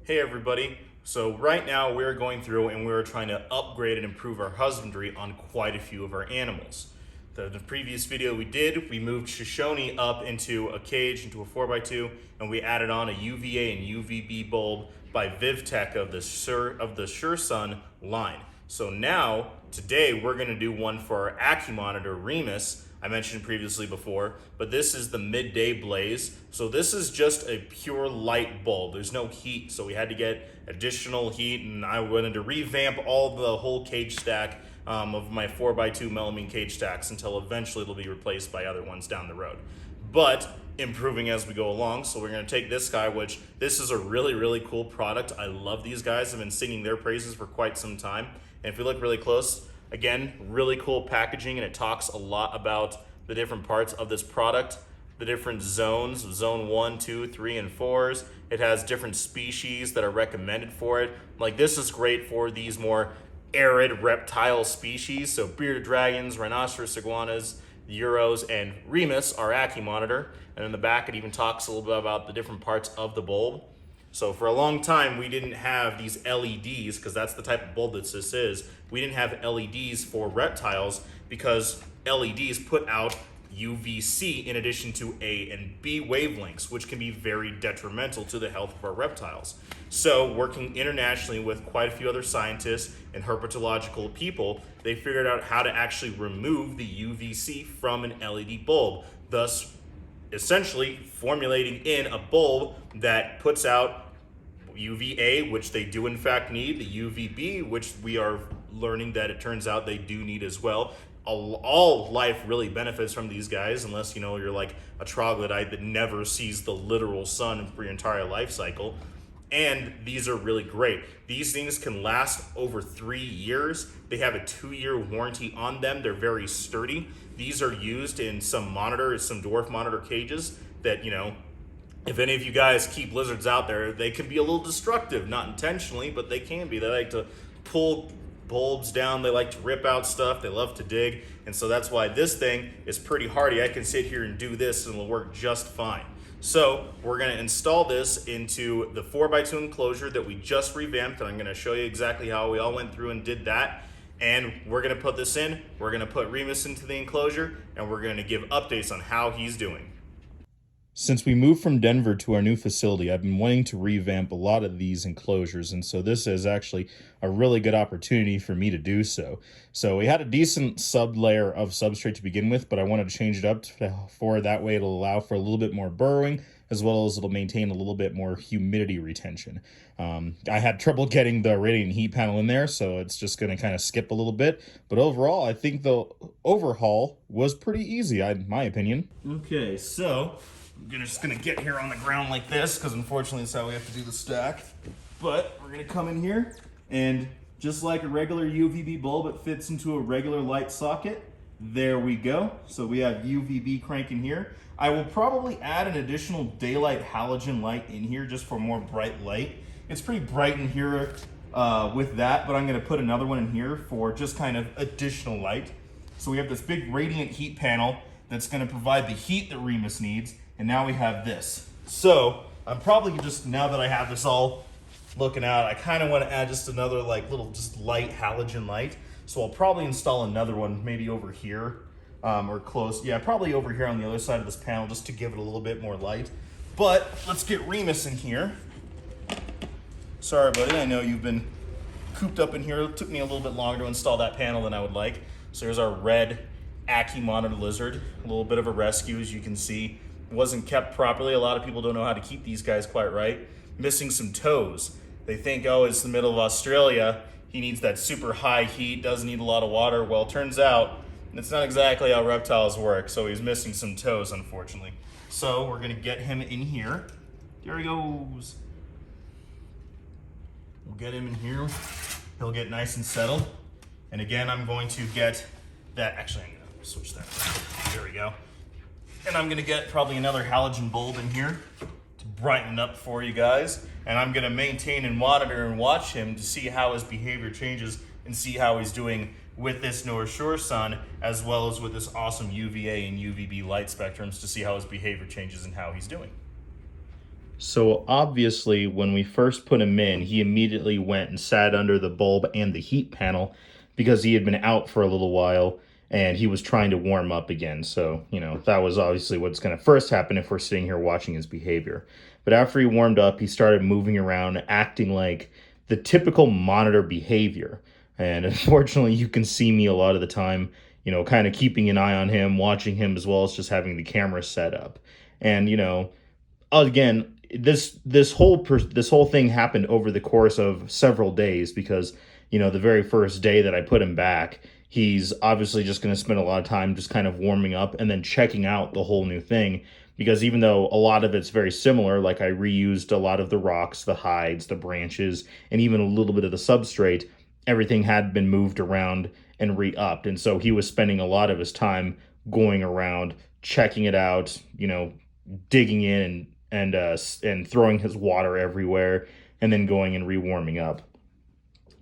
Hey everybody, so right now we're going through and we're trying to upgrade and improve our husbandry on quite a few of our animals. The previous video we did, we moved Shoshone up into a cage, into a 4x2, and we added on a UVA and UVB bulb by VivTech of the Sure Sun line. So now, today, we're gonna do one for our Ackie monitor, Remus, I mentioned previously before, but this is the midday blaze. So this is just a pure light bulb. There's no heat, so we had to get additional heat, and I wanted to revamp the whole cage stack of my 4x2 melamine cage stacks until eventually it'll be replaced by other ones down the road. But improving as we go along, so we're gonna take this guy, which this is a really cool product. I love these guys. I've been singing their praises for quite some time. And if we look really close, again, really cool packaging, and it talks a lot about the different parts of this product, the different zones, zone 1, 2, 3, and 4s. It has different species that are recommended for it. Like this is great for these more arid reptile species, so bearded dragons, rhinoceros iguanas, Euros, and Remus, our Ackie monitor. And in the back, it even talks a little bit about the different parts of the bulb. So for a long time, we didn't have these LEDs, because that's the type of bulb that this is. We didn't have LEDs for reptiles because LEDs put out UVC in addition to A and B wavelengths, which can be very detrimental to the health of our reptiles. So working internationally with quite a few other scientists and herpetological people, they figured out how to actually remove the UVC from an LED bulb, thus essentially formulating in a bulb that puts out UVA, which they do in fact need, the UVB, which we are learning that it turns out they do need as well. All life really benefits from these guys, unless you're like a troglodyte that never sees the literal sun for your entire life cycle. And these are really great. These things can last over 3 years. They have a 2-year warranty on them. They're very sturdy. These are used in some dwarf monitor cages that, if any of you guys keep lizards out there, they can be a little destructive, not intentionally, but they can be. They like to pull bulbs down, they like to rip out stuff, they love to dig, and so that's why this thing is pretty hardy. I can sit here and do this and it'll work just fine. So we're gonna install this into the 4x2 enclosure that we just revamped, and I'm gonna show you exactly how we all went through and did that. And we're gonna put this in, we're gonna put Remus into the enclosure, and we're gonna give updates on how he's doing. Since we moved from Denver to our new facility, I've been wanting to revamp a lot of these enclosures, and so this is actually a really good opportunity for me to do so. So we had a decent sub-layer of substrate to begin with, but I wanted to change it up for that way it'll allow for a little bit more burrowing, as well as it'll maintain a little bit more humidity retention. I had trouble getting the radiant heat panel in there, so it's just going to kind of skip a little bit. But overall, I think the overhaul was pretty easy, in my opinion. Okay, so I'm just gonna get here on the ground like this, because unfortunately that's how we have to do the stack. But we're gonna come in here, and just like a regular UVB bulb, it fits into a regular light socket. There we go. So we have UVB cranking here. I will probably add an additional daylight halogen light in here just for more bright light. It's pretty bright in here with that, but I'm gonna put another one in here for just kind of additional light. So we have this big radiant heat panel that's gonna provide the heat that Remus needs. And now we have this. So I'm probably just, now that I have this all looking out, I kind of want to add just another little light halogen light. So I'll probably install another one maybe over here or close. Yeah, probably over here on the other side of this panel just to give it a little bit more light. But let's get Remus in here. Sorry, buddy, I know you've been cooped up in here. It took me a little bit longer to install that panel than I would like. So here's our red Ackie monitor lizard. A little bit of a rescue, as you can see. Wasn't kept properly. A lot of people don't know how to keep these guys quite right. Missing some toes. They think, oh, it's the middle of Australia. He needs that super high heat, doesn't need a lot of water. Well, it turns out it's not exactly how reptiles work, so he's missing some toes, unfortunately. So we're gonna get him in here. There he goes. We'll get him in here. He'll get nice and settled. And again, I'm going to get that, actually, I'm gonna switch that. There we go. And I'm gonna get probably another halogen bulb in here to brighten up for you guys. And I'm gonna maintain and monitor and watch him to see how his behavior changes and see how he's doing with this North Shore sun, as well as with this awesome UVA and UVB light spectrums to see how his behavior changes and how he's doing. So obviously, when we first put him in, he immediately went and sat under the bulb and the heat panel because he had been out for a little while and he was trying to warm up again. So, that was obviously what's going to first happen if we're sitting here watching his behavior. But after he warmed up, he started moving around, acting like the typical monitor behavior. And unfortunately, you can see me a lot of the time, kind of keeping an eye on him, watching him, as well as just having the camera set up. And, again, this whole thing happened over the course of several days because the very first day that I put him back, he's obviously just going to spend a lot of time just kind of warming up and then checking out the whole new thing, because even though a lot of it's very similar, like I reused a lot of the rocks, the hides, the branches, and even a little bit of the substrate, everything had been moved around and re-upped. And so he was spending a lot of his time going around, checking it out, digging in and throwing his water everywhere, and then going and rewarming up.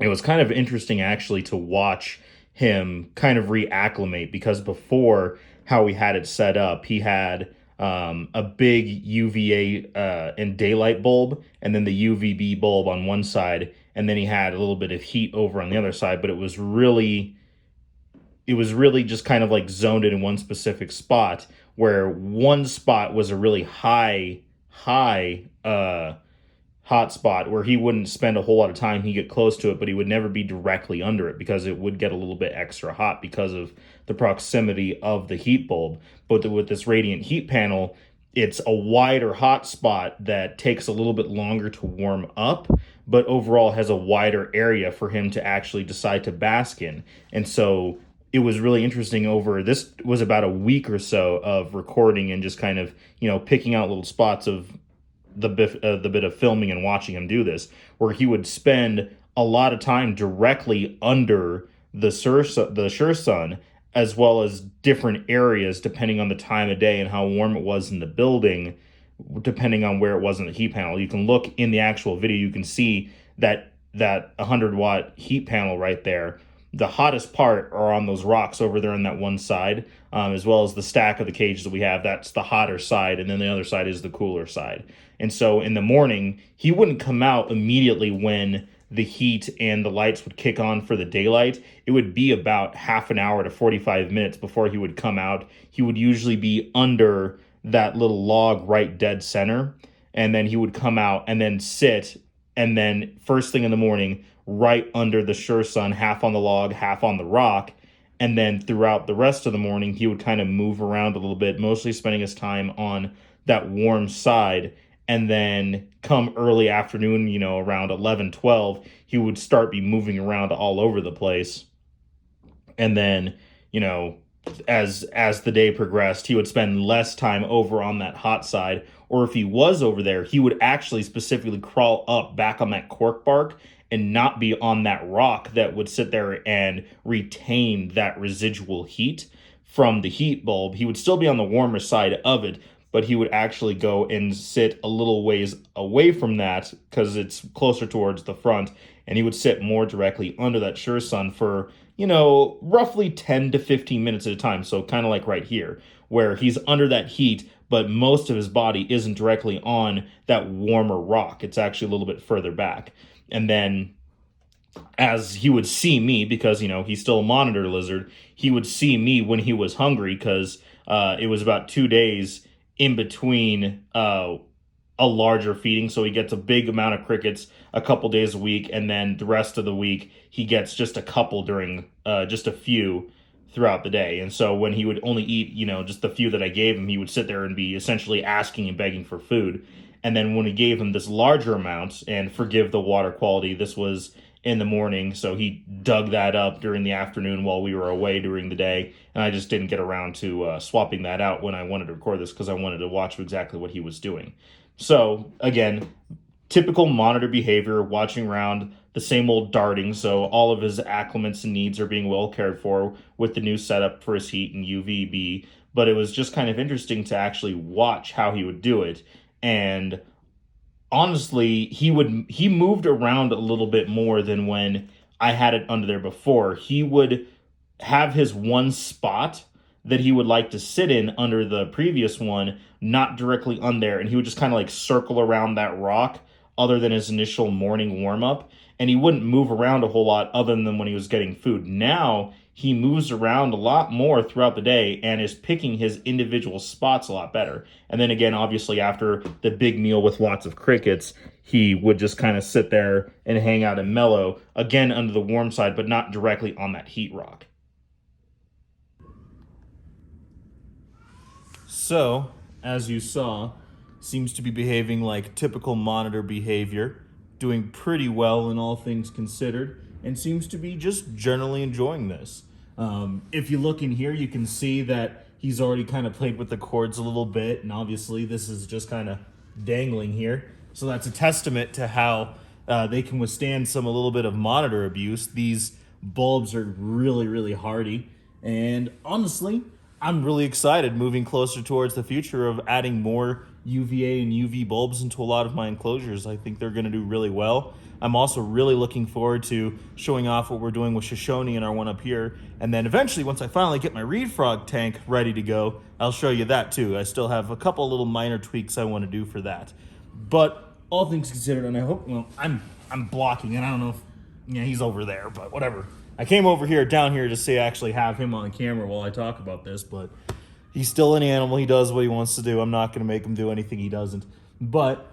It was kind of interesting actually to watch him kind of reacclimate, because before, how we had it set up, he had a big UVA and daylight bulb, and then the UVB bulb on one side, and then he had a little bit of heat over on the other side. But it was really just kind of like zoned in one specific spot, where one spot was a really high hot spot where he wouldn't spend a whole lot of time. He'd get close to it, but he would never be directly under it because it would get a little bit extra hot because of the proximity of the heat bulb. But with this radiant heat panel, it's a wider hot spot that takes a little bit longer to warm up, but overall has a wider area for him to actually decide to bask in. And so it was really interesting. This was about a week or so of recording and just kind of, picking out little spots of the bit of filming and watching him do this, where he would spend a lot of time directly under the sure sun, as well as different areas depending on the time of day and how warm it was in the building, depending on where it was in the heat panel. You can look in the actual video, you can see that 100-watt heat panel right there. The hottest part are on those rocks over there on that one side, as well as the stack of the cages that we have. That's the hotter side, and then the other side is the cooler side. And so in the morning, he wouldn't come out immediately when the heat and the lights would kick on for the daylight. It would be about half an hour to 45 minutes before he would come out. He would usually be under that little log right dead center, and then he would come out and then sit, and then first thing in the morning, right under the sure sun, half on the log, half on the rock. And then throughout the rest of the morning, he would kind of move around a little bit, mostly spending his time on that warm side. And then come early afternoon, around 11, 12, he would start be moving around all over the place. And then, as the day progressed, he would spend less time over on that hot side. Or if he was over there, he would actually specifically crawl up back on that cork bark and not be on that rock that would sit there and retain that residual heat from the heat bulb. He would still be on the warmer side of it, but he would actually go and sit a little ways away from that because it's closer towards the front, and he would sit more directly under that sure sun for, roughly 10 to 15 minutes at a time. So kind of like right here, where he's under that heat, but most of his body isn't directly on that warmer rock. It's actually a little bit further back. And then as he would see me, because, he's still a monitor lizard, he would see me when he was hungry, because it was about 2 days in between a larger feeding. So he gets a big amount of crickets a couple days a week, and then the rest of the week he gets just a couple during just a few throughout the day. And so when he would only eat, just the few that I gave him, he would sit there and be essentially asking and begging for food. And then when we gave him this larger amount, and forgive the water quality, this was in the morning, so he dug that up during the afternoon while we were away during the day, and I just didn't get around to swapping that out when I wanted to record this because I wanted to watch exactly what he was doing. So again, typical monitor behavior, watching around, the same old darting, so all of his acclimates and needs are being well cared for with the new setup for his heat and UVB, but it was just kind of interesting to actually watch how he would do it. And honestly, he moved around a little bit more than when I had it under there before. He would have his one spot that he would like to sit in under the previous one, not directly on there. And he would just kind of like circle around that rock other than his initial morning warm up. And he wouldn't move around a whole lot other than when he was getting food. Now he moves around a lot more throughout the day and is picking his individual spots a lot better. And then again, obviously after the big meal with lots of crickets, he would just kind of sit there and hang out and mellow, again under the warm side, but not directly on that heat rock. So, as you saw, seems to be behaving like typical monitor behavior, doing pretty well in all things considered, and seems to be just generally enjoying this. If you look in here, you can see that he's already kind of played with the cords a little bit, and obviously this is just kind of dangling here. So that's a testament to how they can withstand a little bit of monitor abuse. These bulbs are really, really hardy, and honestly, I'm really excited moving closer towards the future of adding more UVA and UV bulbs into a lot of my enclosures. I think they're going to do really well. I'm also really looking forward to showing off what we're doing with Shoshone and our one up here. And then eventually, once I finally get my reed frog tank ready to go, I'll show you that too. I still have a couple little minor tweaks I want to do for that. But all things considered, and I hope, well, I'm blocking it. I don't know if, yeah, he's over there, but whatever. I came over here, down here, to say I actually have him on camera while I talk about this, but he's still an animal. He does what he wants to do. I'm not going to make him do anything he doesn't. But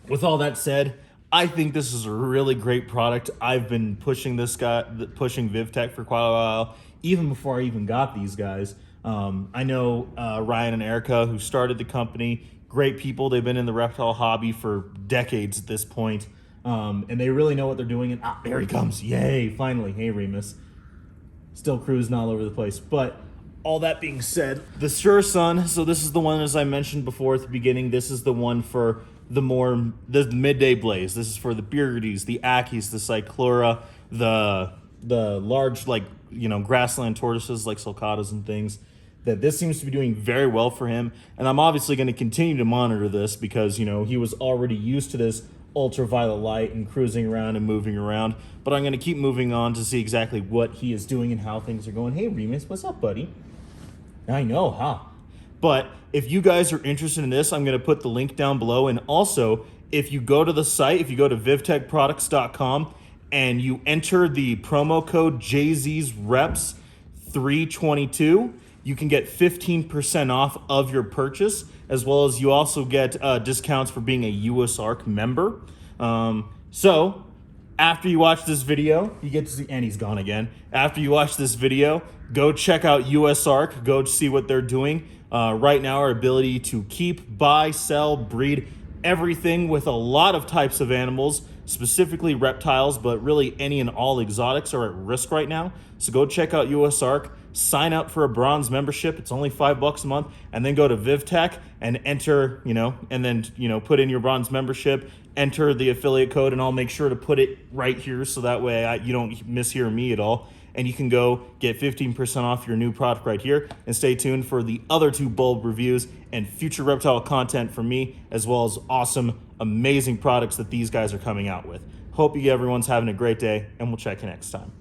with all that said, I think this is a really great product. I've been pushing pushing VivTech for quite a while, even before I even got these guys. I know Ryan and Erica, who started the company, great people. They've been in the reptile hobby for decades at this point. And they really know what they're doing. And there he comes. Yay, finally. Hey, Remus. Still cruising all over the place. But all that being said, the Sure Sun, so this is the one, as I mentioned before at the beginning, this is the one for the midday blaze. This is for the Burgundies, the Ackies, the Cyclura, the large, like, grassland tortoises like sulcatas and things. That this seems to be doing very well for him. And I'm obviously going to continue to monitor this because, he was already used to this ultraviolet light and cruising around and moving around, but I'm going to keep moving on to see exactly what he is doing and how things are going. Hey, Remus, what's up, buddy? I know, huh? But if you guys are interested in this, I'm going to put the link down below. And also, if you go to the site, if you go to VivTechProducts.com and you enter the promo code JZReps322, you can get 15% off of your purchase, as well as you also get discounts for being a USARK member. So after you watch this video, you get to see, and he's gone again. After you watch this video, go check out USARK, go see what they're doing. Right now, our ability to keep, buy, sell, breed, everything with a lot of types of animals, specifically reptiles, but really any and all exotics are at risk right now. So go check out USARK. Sign up for a bronze membership. It's only $5 a month, and then go to VivTech and enter, and then, put in your bronze membership, enter the affiliate code, and I'll make sure to put it right here so that way you don't mishear me at all. And you can go get 15% off your new product right here, and stay tuned for the other 2 bulb reviews and future reptile content from me, as well as awesome, amazing products that these guys are coming out with. Hope everyone's having a great day, and we'll check you next time.